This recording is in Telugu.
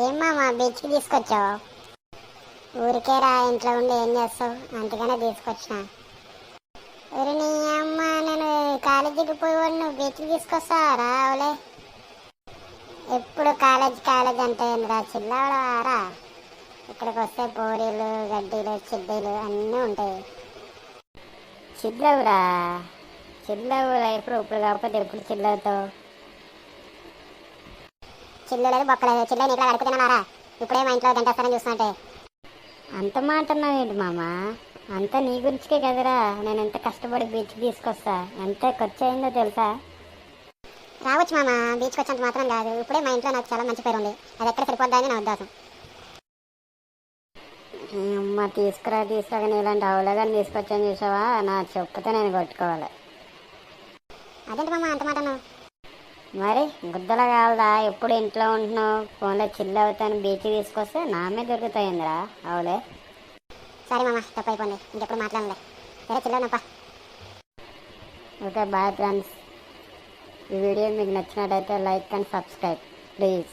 ఏం మామ బీచ్కి తీసుకొచ్చావు? ఊరికే రా, ఇంట్లో ఉండి ఏం చేస్తావు, అందుకనే తీసుకొచ్చిన. ఊరి నీ అమ్మ, నేను కాలేజీకి పోయి నువ్వు బీచ్కి తీసుకొస్తావా రా? అవలే ఎప్పుడు కాలేజ్ కాలేజ్ అంటే ఏందిరా, చిల్లవడవారా? ఇక్కడికి వస్తే పూరీలు గడ్డీలు చిడ్డీలు అన్నీ ఉంటాయి. చిల్లవురా, చిల్లవు లైఫ్లో ఇప్పుడు కాకపోతే ఎప్పుడు చిల్లవుతావు? చిల్లలేదు బొక్కలేదు, చిల్ల నీకు అడుగుతున్నారా? ఇప్పుడే మా ఇంట్లో గంటేస్తానని చూస్తుంటే అంత మాట అన్నావేంటి మామ? అంతా నీ గురించికే కదరా నేను ఎంత కష్టపడి బీచ్కి తీసుకొస్తా. ఎంత ఖర్చు అయిందో తెలుసా? రావచ్చు మామ, బీచ్కి వచ్చేంత మాత్రం కాదు. ఇప్పుడే మా ఇంట్లో నాకు చాలా మంచి పేరు ఉంది, అది ఎక్కడ సరిపోద్దా నా ఉద్దేశం. అమ్మ తీసుకురా తీసుకురాగా, ఇలాంటి అవలేగాని తీసుకొచ్చాను చూసావా, నా చెప్పుతో నేను కొట్టుకోవాలి. అదేంటి మామ అంత మాట? మరి గుద్దల కావాలా? ఎప్పుడు ఇంట్లో ఉంటున్నావు, ఫోన్లో చిల్ అవుతాను, బీచ్ తీసుకొస్తే నా మీద దొరుకుతాయిందిరా అవులే. సరే మామ, తప్పు అయిపోయింది, ఇంకెప్పుడు మాట్లాడలే. సరే చిల్లనప్ప. Okay bye friends. ఈ వీడియో మీకు నచ్చినట్టయితే లైక్ అండ్ సబ్స్క్రైబ్ ప్లీజ్.